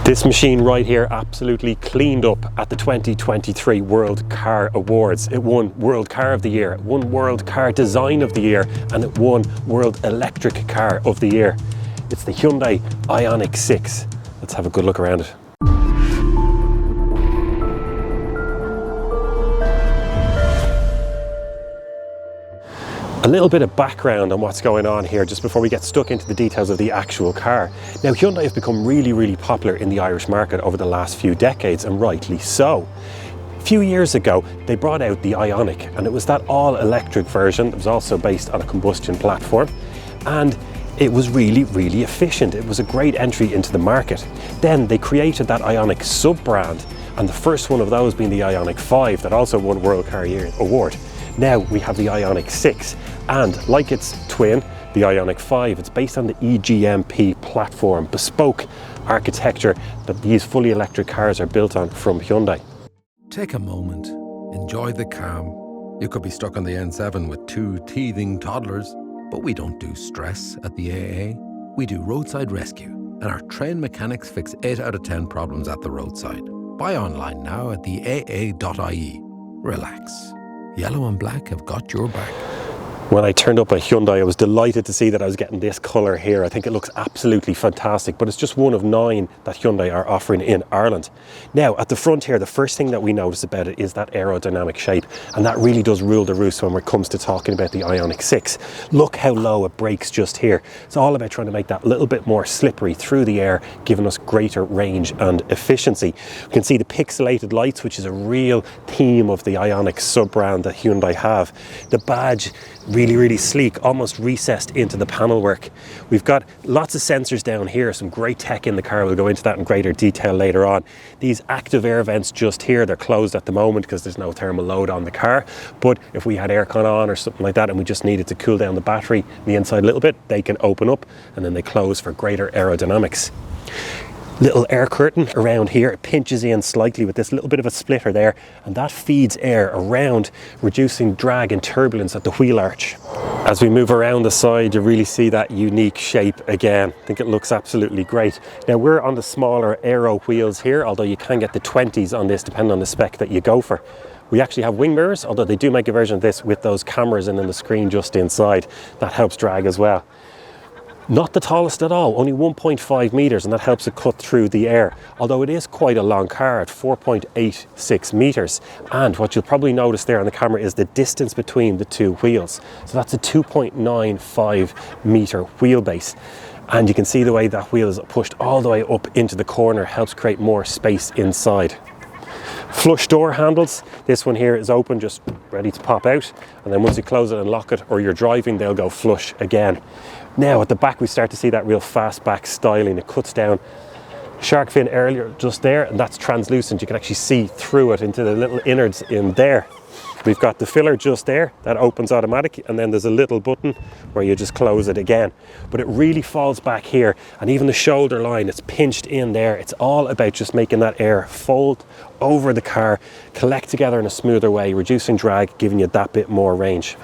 This machine right here absolutely cleaned up at the 2023 World Car Awards. It won World Car of the Year, it won World Car Design of the Year, and it won World Electric Car of the Year. It's the Hyundai IONIQ6. Let's have a good look around it. A little bit of background on what's going on here just before we get stuck into the details of the actual car. Now, Hyundai have become really popular in the Irish market over the last few decades, and rightly so. A few years ago, they brought out the Ioniq, and it was that all-electric version that was also based on a combustion platform, and it was really efficient. It was a great entry into the market. Then they created that Ioniq sub-brand, and the first one of those being the IONIQ6 that also won World Car Year Award. Now we have the IONIQ6, and like its twin, the IONIQ5, it's based on the EGMP platform, bespoke architecture that these fully electric cars are built on from Hyundai. Take a moment, enjoy the calm. You could be stuck on the N7 with two teething toddlers, but we don't do stress at the AA. We do roadside rescue, and our trained mechanics fix 8 out of 10 problems at the roadside. Buy online now at theAA.ie. Relax. Yellow and black have got your back. When I turned up a Hyundai, I was delighted to see that I was getting this colour here. I think it looks absolutely fantastic, but it's just one of 9 that Hyundai are offering in Ireland. Now, at the front here, the first thing that we notice about it is that aerodynamic shape, and that really does rule the roost when it comes to talking about the IONIQ6. Look how low it brakes just here. It's all about trying to make that a little bit more slippery through the air, giving us greater range and efficiency. You can see the pixelated lights, which is a real theme of the Ioniq sub-brand that Hyundai have. The badge, really sleek, almost recessed into the panel work. We've got lots of sensors down here, some great tech in the car. We'll go into that in greater detail later on. These active air vents just here, they're closed at the moment because there's no thermal load on the car, but if we had aircon on or something like that and we just needed to cool down the battery on the inside a little bit, they can open up and then they close for greater aerodynamics. Little air curtain around here, it pinches in slightly with this little bit of a splitter there, and that feeds air around, reducing drag and turbulence at the wheel arch. As we move around the side, you really see that unique shape again. I think it looks absolutely great. Now, we're on the smaller aero wheels here, although you can get the 20s on this depending on the spec that you go for. We actually have wing mirrors, although they do make a version of this with those cameras and then the screen just inside. That helps drag as well. Not the tallest at all, only 1.5 meters, and that helps it cut through the air. Although it is quite a long car at 4.86 meters. And what you'll probably notice there on the camera is the distance between the two wheels. So that's a 2.95 meter wheelbase. And you can see the way that wheel is pushed all the way up into the corner, helps create more space inside. Flush door handles. This one here is open, just ready to pop out. And then once you close it and lock it, or you're driving, they'll go flush again. Now at the back, we start to see that real fastback styling. It cuts down shark fin earlier just there, and that's translucent. You can actually see through it into the little innards in there. We've got the filler just there, that opens automatic, and then there's a little button where you just close it again. But it really falls back here, and even the shoulder line, it's pinched in there. It's all about just making that air fold over the car, collect together in a smoother way, reducing drag, giving you that bit more range.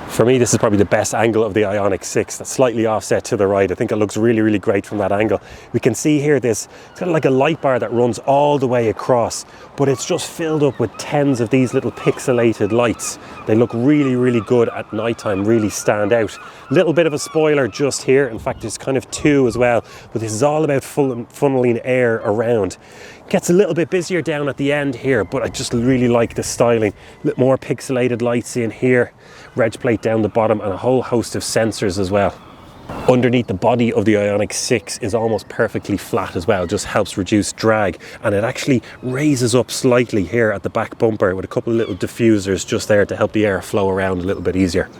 For me, this is probably the best angle of the IONIQ6. That's slightly offset to the right. I think it looks really great from that angle. We can see here this, it's kind of like a light bar that runs all the way across, but it's just filled up with tens of these little pixelated lights. They look really good at nighttime, really stand out. Little bit of a spoiler just here. In fact, there's kind of 2 as well, but this is all about funneling air around. Gets a little bit busier down at the end here, but I just really like the styling. A bit more pixelated lights in here, reg plate down the bottom, and a whole host of sensors as well. Underneath the body of the IONIQ6 is almost perfectly flat as well, just helps reduce drag, and it actually raises up slightly here at the back bumper with a couple of little diffusers just there to help the air flow around a little bit easier.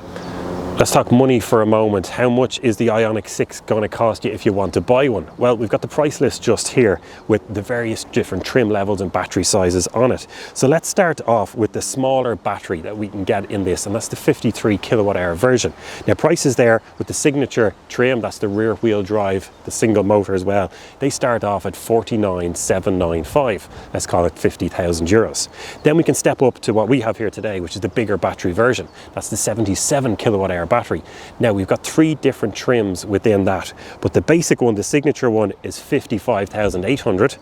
Let's talk money for a moment. How much is the IONIQ6 going to cost you if you want to buy one? Well, we've got the price list just here with the various different trim levels and battery sizes on it. So let's start off with the smaller battery that we can get in this, and that's the 53 kilowatt hour version. Now, prices there with the signature trim, that's the rear wheel drive, the single motor as well, they start off at 49,795. Let's call it 50,000 euros. Then we can step up to what we have here today, which is the bigger battery version. That's the 77 kilowatt hour kilowatt-hour battery. Now we've got 3 different trims within that, but the basic one, the signature one, is 55,800.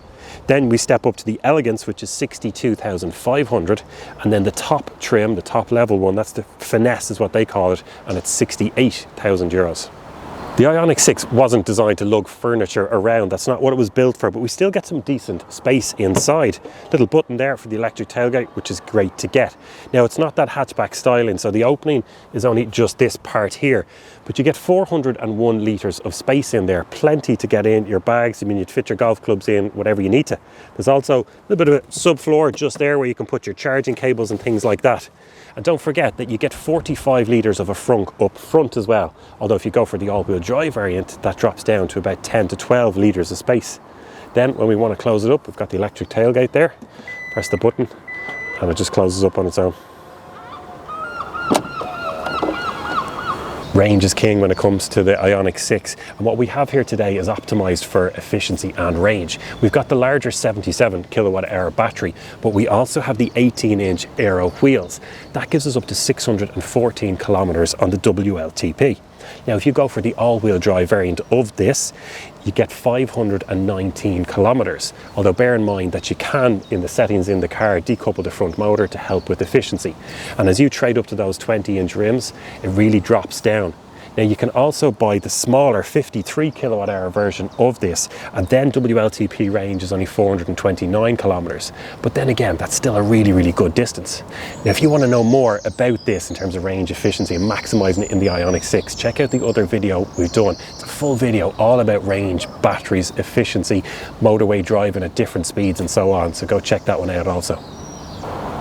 Then we step up to the Elegance, which is 62,500, and then the top trim, the top level one, that's the Finesse is what they call it, and it's 68,000 euros. The Ioniq 6 wasn't designed to lug furniture around, that's not what it was built for, but we still get some decent space inside. Little button there for the electric tailgate, which is great to get. Now it's not that hatchback styling, so the opening is only just this part here, but you get 401 litres of space in there, plenty to get in your bags. I mean, you'd fit your golf clubs in, whatever you need to. There's also a little bit of a subfloor just there where you can put your charging cables and things like that. And don't forget that you get 45 litres of a frunk up front as well. Although if you go for the all-wheel drive variant, that drops down to about 10 to 12 litres of space. Then when we want to close it up, we've got the electric tailgate there. Press the button and it just closes up on its own. Range is king when it comes to the Ioniq 6, and what we have here today is optimized for efficiency and range. We've got the larger 77 kilowatt-hour battery, but we also have the 18-inch aero wheels. That gives us up to 614 kilometers on the WLTP. Now if you go for the all-wheel drive variant of this, you get 519 kilometers, although bear in mind that you can, in the settings in the car, decouple the front motor to help with efficiency. And as you trade up to those 20-inch rims, it really drops down. Now you can also buy the smaller 53 kilowatt-hour version of this, and then WLTP range is only 429 kilometers. But then again, that's still a really, really good distance. Now if you want to know more about this in terms of range efficiency and maximizing it in the Ioniq 6, check out the other video we've done. It's a full video all about range, batteries, efficiency, motorway driving at different speeds and so on. So go check that one out also.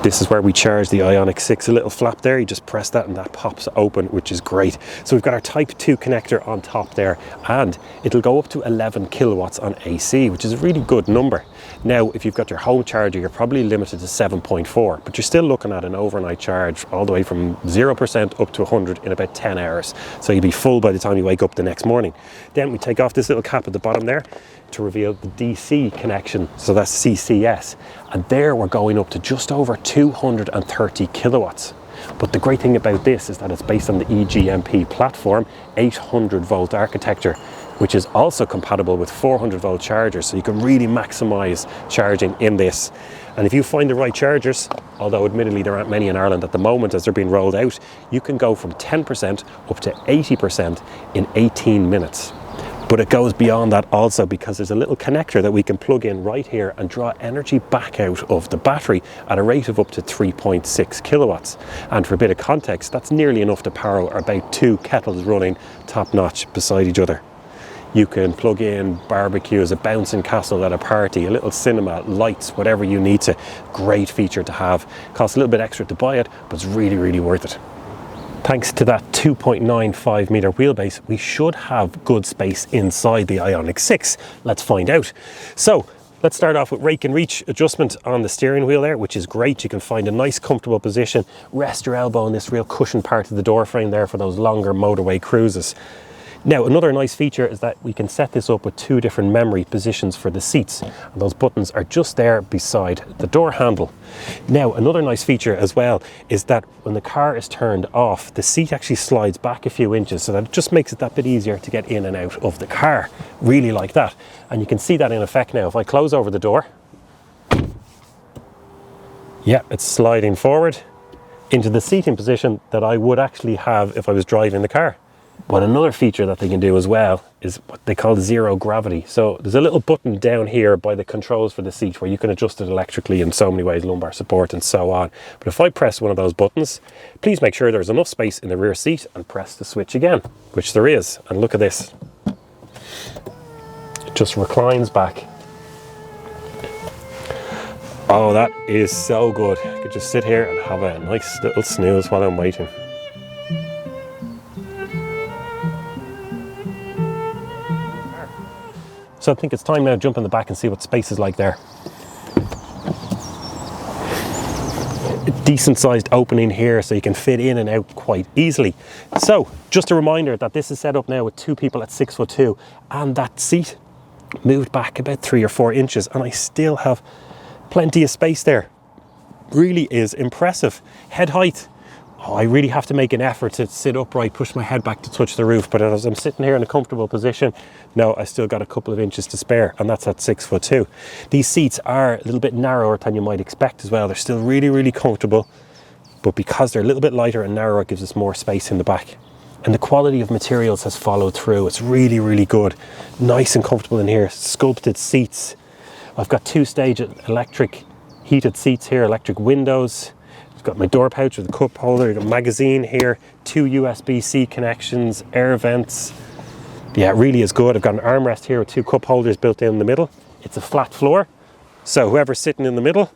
This is where we charge the Ioniq 6, a little flap there, you just press that and that pops open, which is great. So we've got our Type 2 connector on top there, and it'll go up to 11 kilowatts on AC, which is a really good number. Now, if you've got your home charger, you're probably limited to 7.4, but you're still looking at an overnight charge all the way from 0% up to 100 in about 10 hours. So you'll be full by the time you wake up the next morning. Then we take off this little cap at the bottom there to reveal the DC connection, so that's CCS. And there we're going up to just over 230 kilowatts. But the great thing about this is that it's based on the EGMP platform, 800 volt architecture, which is also compatible with 400 volt chargers, so you can really maximize charging in this. And if you find the right chargers, although admittedly there aren't many in Ireland at the moment as they're being rolled out, you can go from 10% up to 80% in 18 minutes. But it goes beyond that also, because there's a little connector that we can plug in right here and draw energy back out of the battery at a rate of up to 3.6 kilowatts. And for a bit of context, that's nearly enough to power about 2 kettles running top notch beside each other. You can plug in barbecues, a bouncing castle at a party, a little cinema, lights, whatever you need to. Great feature to have. Costs a little bit extra to buy it, but it's really, really worth it. Thanks to that 2.95 meter wheelbase, we should have good space inside the Ioniq 6. Let's find out. So let's start off with rake and reach adjustment on the steering wheel there, which is great. You can find a nice comfortable position, rest your elbow in this real cushion part of the door frame there for those longer motorway cruises. Now, another nice feature is that we can set this up with 2 different memory positions for the seats. And those buttons are just there beside the door handle. Now, another nice feature as well is that when the car is turned off, the seat actually slides back a few inches, so that it just makes it that bit easier to get in and out of the car. Really like that. And you can see that in effect now. If I close over the door, yeah, it's sliding forward into the seating position that I would actually have if I was driving the car. But another feature that they can do as well is what they call zero gravity. So there's a little button down here by the controls for the seat where you can adjust it electrically in so many ways, lumbar support and so on. But if I press one of those buttons, please make sure there's enough space in the rear seat and press the switch again, which there is. And look at this. It just reclines back. Oh, that is so good. I could just sit here and have a nice little snooze while I'm waiting. So I think it's time now to jump in the back and see what space is like there. A decent sized opening here so you can fit in and out quite easily. So just a reminder that this is set up now with 2 people at 6'2", and that seat moved back about 3 or 4 inches, and I still have plenty of space there. Really is impressive. Head height Oh, I really have to make an effort to sit upright, push my head back to touch the roof. But as I'm sitting here in a comfortable position, no, I still got a couple of inches to spare, and that's at 6'2". These seats are a little bit narrower than you might expect as well. They're still really, really comfortable, but because they're a little bit lighter and narrower, it gives us more space in the back. And the quality of materials has followed through. It's really, really good. Nice and comfortable in here. Sculpted seats. I've got 2-stage electric heated seats here, electric windows. I've got my door pouch with a cup holder, I've got a magazine here, 2 USB-C connections, air vents. Yeah, it really is good. I've got an armrest here with 2 cup holders built in the middle. It's a flat floor, so whoever's sitting in the middle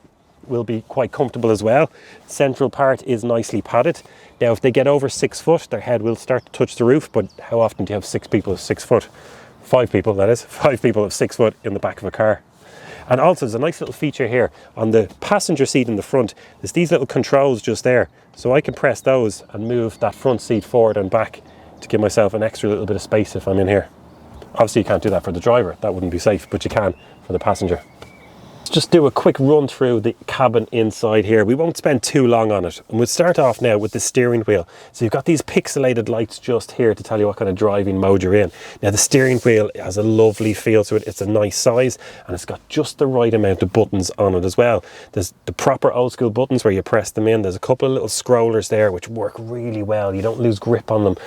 will be quite comfortable as well. Central part is nicely padded. Now, if they get over 6 foot, their head will start to touch the roof, but how often do you have 6 people of 6 foot? 5 people, that is. 5 people of 6 foot in the back of a car. And also, there's a nice little feature here on the passenger seat in the front. There's these little controls just there. So I can press those and move that front seat forward and back to give myself an extra little bit of space if I'm in here. Obviously, you can't do that for the driver. That wouldn't be safe, but you can for the passenger. Let's just do a quick run through the cabin inside here. We won't spend too long on it. And we'll start off now with the steering wheel. So you've got these pixelated lights just here to tell you what kind of driving mode you're in. Now the steering wheel has a lovely feel to it. It's a nice size and it's got just the right amount of buttons on it as well. There's the proper old school buttons where you press them in. There's a couple of little scrollers there which work really well. You don't lose grip on them.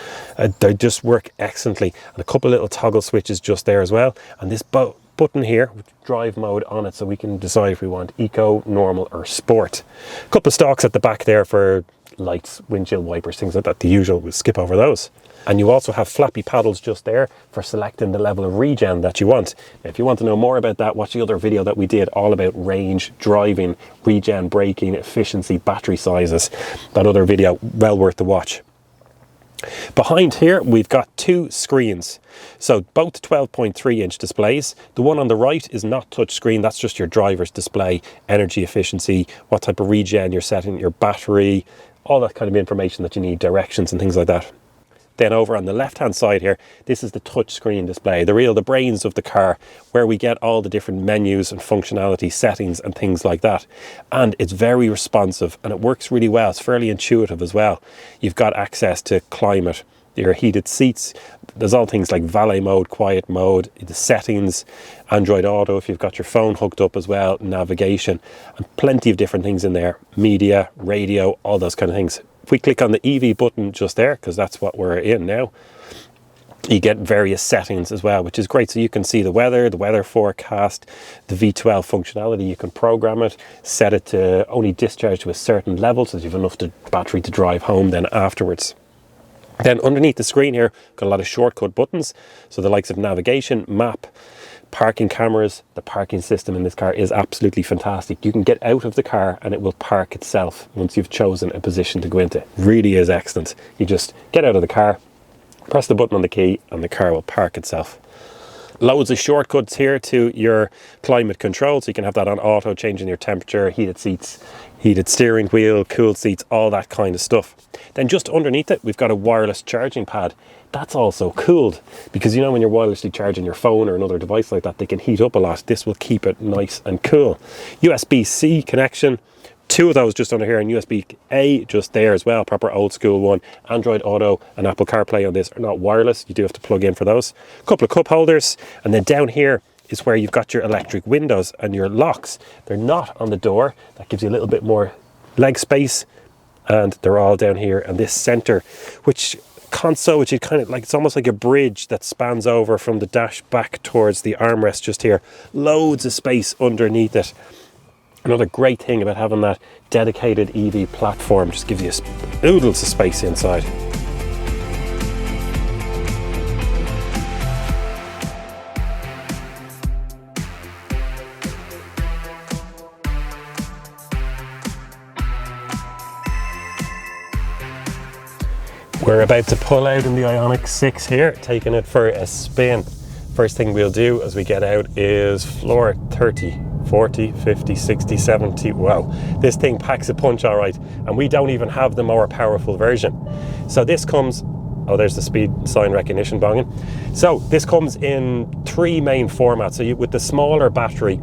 They just work excellently. And a couple of little toggle switches just there as well. And this button here with drive mode on it, so we can decide if we want eco, normal or sport. A couple of stalks at the back there for lights, windshield wipers, things like that. The usual, we'll skip over those. And you also have flappy paddles just there for selecting the level of regen that you want. Now, if you want to know more about that, watch the other video that we did all about range, driving, regen, braking, efficiency, battery sizes. That other video, well worth the watch. Behind here we've got 2 screens, so both 12.3 inch displays. The one on the right is not touch screen, that's just your driver's display, energy efficiency, what type of regen you're setting, your battery, all that kind of information that you need, directions and things like that. Then over on the left hand side here, this is the touch screen display, the brains of the car, where we get all the different menus and functionality settings and things like that. And it's very responsive and it works really well. It's fairly intuitive as well. You've got access to climate, your heated seats. There's all things like valet mode, quiet mode, the settings, Android Auto if you've got your phone hooked up as well, navigation, and plenty of different things in there. Media, radio, all those kind of things. If we click on the EV button just there, because that's what we're in now, you get various settings as well, which is great. So you can see the weather forecast, the V12 functionality. You can program it, set it to only discharge to a certain level, so you have enough battery to drive home then afterwards. Then underneath the screen here, got a lot of shortcut buttons. So the likes of navigation, map, parking cameras. The parking system in this car is absolutely fantastic. You can get out of the car and it will park itself once you've chosen a position to go into. Really is excellent. You just get out of the car, press the button on the key and the car will park itself. Loads of shortcuts here to your climate control, so you can have that on auto, changing your temperature, heated seats, heated steering wheel, cooled seats, all that kind of stuff. Then just underneath it, we've got a wireless charging pad. That's also cooled because you know when you're wirelessly charging your phone or another device like that, they can heat up a lot. This will keep it nice and cool. USB-C connection, 2 of those just under here, and USB-A just there as well, proper old school one. Android Auto and Apple CarPlay on this are not wireless, you do have to plug in for those. A couple of cup holders, and then down here is where you've got your electric windows and your locks. They're not on the door, that gives you a little bit more leg space, and they're all down here. And this center, console, which is kind of like, it's almost like a bridge that spans over from the dash back towards the armrest just here. Loads of space underneath it. Another great thing about having that dedicated EV platform, just gives you oodles of space inside. We're about to pull out in the IONIQ6 here, taking it for a spin. First thing we'll do as we get out is floor 30, 40, 50, 60, 70. Wow, this thing packs a punch all right. And we don't even have the more powerful version. So this comes, oh, there's the speed sign recognition bonging. So this comes in 3 main formats. So with the smaller battery,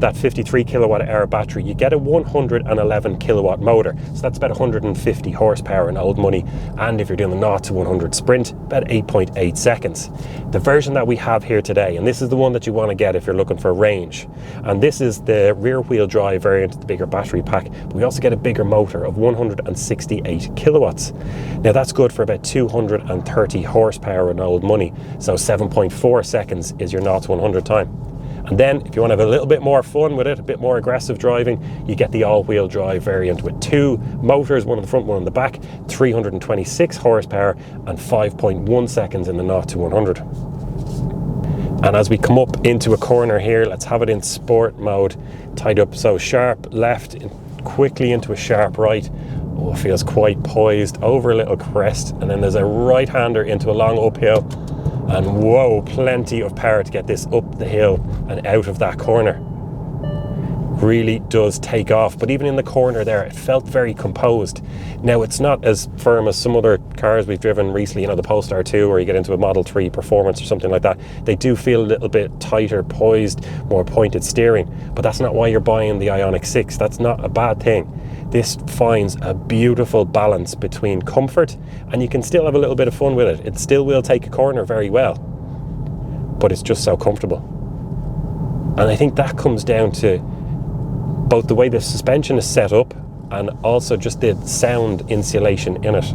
that 53 kilowatt hour battery, you get a 111 kilowatt motor. So that's about 150 horsepower in old money. And if you're doing the 0 to 100 sprint, about 8.8 seconds. The version that we have here today, and this is the one that you want to get if you're looking for range. And this is the rear wheel drive variant, the bigger battery pack. But we also get a bigger motor of 168 kilowatts. Now that's good for about 230 horsepower in old money. So 7.4 seconds is your 0 to 100 time. And then if you want to have a little bit more fun with it, a bit more aggressive driving, you get the all-wheel drive variant with 2 motors, one in the front, one in the back, 326 horsepower and 5.1 seconds in the 0 to 100. And as we come up into a corner here, let's have it in sport mode, tied up so sharp left, quickly into a sharp right. Oh, it feels quite poised over a little crest, and then there's a right-hander into a long uphill. And whoa, plenty of power to get this up the hill and out of that corner. Really does take off, but even in the corner there, it felt very composed. Now, it's not as firm as some other cars we've driven recently, you know, the Polestar 2, or you get into a Model 3 Performance or something like that. They do feel a little bit tighter, poised, more pointed steering, but that's not why you're buying the IONIQ6. That's not a bad thing. This finds a beautiful balance between comfort, and you can still have a little bit of fun with it. It still will take a corner very well, but it's just so comfortable. And I think that comes down to both the way the suspension is set up and also just the sound insulation in it.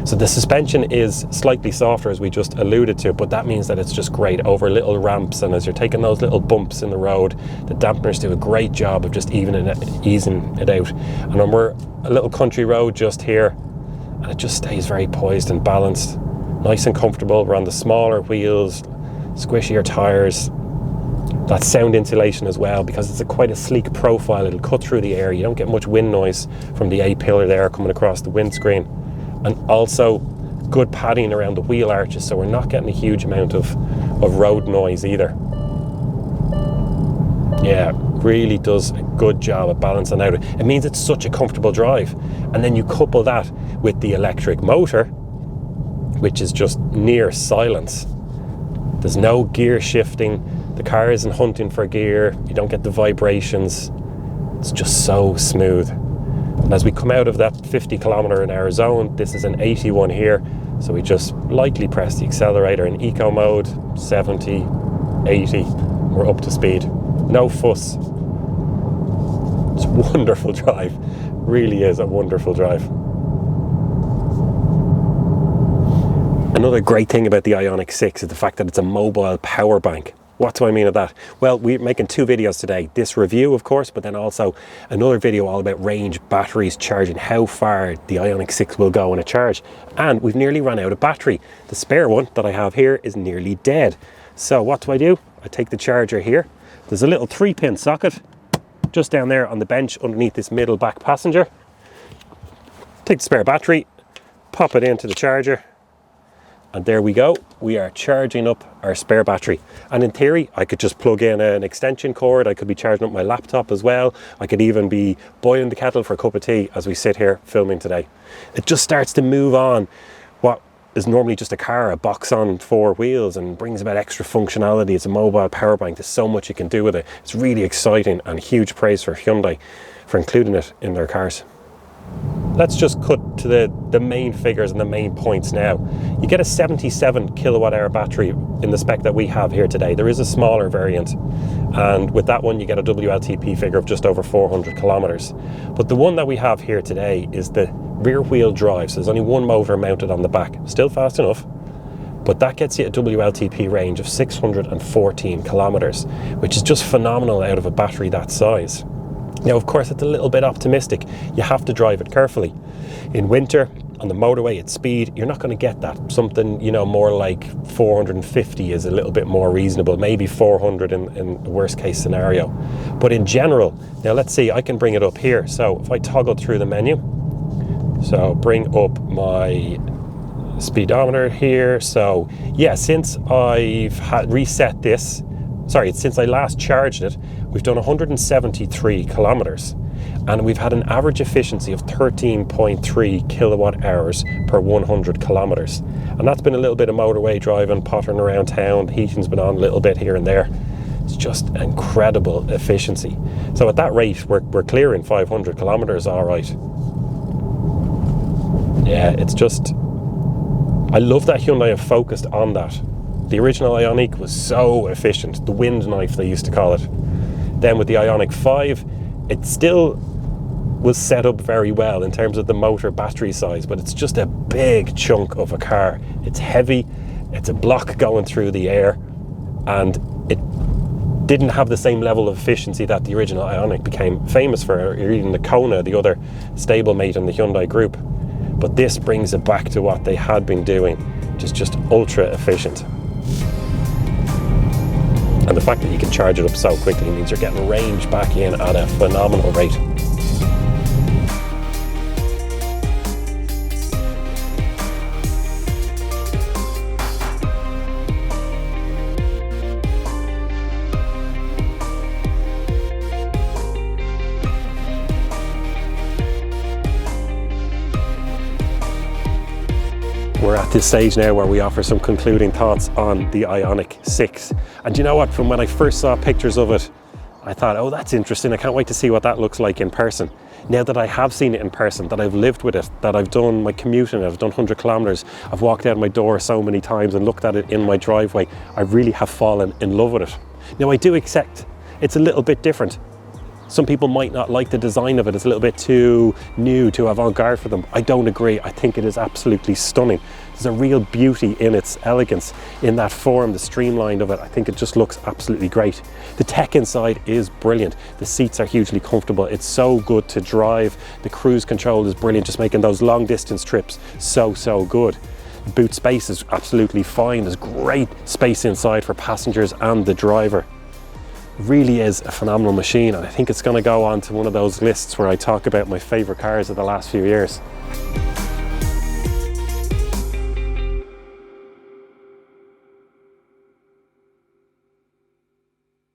So the suspension is slightly softer, as we just alluded to, but that means that it's just great over little ramps, and as you're taking those little bumps in the road, the dampeners do a great job of just easing it out. And when we're a little country road just here, and it just stays very poised and balanced, nice and comfortable. We're on the smaller wheels, squishier tires. That sound insulation as well, because it's quite a sleek profile. It'll cut through the air. You don't get much wind noise from the A-pillar there coming across the windscreen. And also good padding around the wheel arches, so we're not getting a huge amount of road noise either. Yeah, really does a good job of balancing out. It means it's such a comfortable drive. And then you couple that with the electric motor, which is just near silence. There's no gear shifting. The car isn't hunting for gear. You don't get the vibrations. It's just so smooth. And as we come out of that 50 kilometer an hour zone, this is an 81 here. So we just lightly press the accelerator in eco mode, 70, 80, we're up to speed. No fuss. It's a wonderful drive. Really is a wonderful drive. Another great thing about the IONIQ6 is the fact that it's a mobile power bank. What do I mean of that? Well, we're making 2 videos today. This review, of course, but then also another video all about range, batteries, charging, how far the IONIQ6 will go in a charge. And we've nearly run out of battery. The spare one that I have here is nearly dead. So what do? I take the charger here. There's a little 3-pin socket just down there on the bench underneath this middle back passenger. Take the spare battery, pop it into the charger, and there we go. We are charging up our spare battery. And in theory, I could just plug in an extension cord. I could be charging up my laptop as well. I could even be boiling the kettle for a cup of tea as we sit here filming today. It just starts to move on what is normally just a car, a box on 4 wheels, and brings about extra functionality. It's a mobile power bank. There's so much you can do with it. It's really exciting, and huge praise for Hyundai for including it in their cars. Let's just cut to the main figures and the main points now. You get a 77 kilowatt hour battery in the spec that we have here today. There is a smaller variant, and with that one you get a WLTP figure of just over 400 kilometers. But the one that we have here today is the rear wheel drive, so there's only one motor mounted on the back. Still fast enough, but that gets you a WLTP range of 614 kilometers, which is just phenomenal out of a battery that size. Now, of course, it's a little bit optimistic. You have to drive it carefully. In winter, on the motorway at speed, you're not going to get that. Something, you know, more like 450 is a little bit more reasonable, maybe 400 in the worst case scenario. But in general, now let's see, I can bring it up here. So if I toggle through the menu, so bring up my speedometer here. So yeah, since I've reset this, since I last charged it, we've done 173 kilometers, and we've had an average efficiency of 13.3 kilowatt hours per 100 kilometers. And that's been a little bit of motorway driving, pottering around town. The heating's been on a little bit here and there. It's just incredible efficiency. So at that rate, we're clearing 500 kilometers all right. Yeah, it's just, I love that Hyundai have focused on that. The original Ioniq was so efficient, the wind knife they used to call it. Then with the IONIQ6, it still was set up very well in terms of the motor battery size, but it's just a big chunk of a car. It's heavy, it's a block going through the air, and it didn't have the same level of efficiency that the original Ioniq became famous for, or even the Kona, the other stablemate in the Hyundai group. But this brings it back to what they had been doing, just ultra efficient. And the fact that you can charge it up so quickly means you're getting range back in at a phenomenal rate. We're at this stage now where we offer some concluding thoughts on the IONIQ6. And you know what, from when I first saw pictures of it, I thought, oh, that's interesting, I can't wait to see what that looks like in person. Now that I have seen it in person, that I've lived with it, that I've done my commute in it, I've done 100 kilometers, I've walked out my door so many times and looked at it in my driveway, I really have fallen in love with it. Now I do accept it's a little bit different. Some people might not like the design of it. It's a little bit too new, too avant-garde for them. I don't agree. I think it is absolutely stunning. There's a real beauty in its elegance, in that form, the streamline of it. I think it just looks absolutely great. The tech inside is brilliant. The seats are hugely comfortable. It's so good to drive. The cruise control is brilliant, just making those long distance trips so good. Boot space is absolutely fine. There's great space inside for passengers and the driver. Really is a phenomenal machine, and I think it's going to go on to one of those lists where I talk about my favorite cars of the last few years.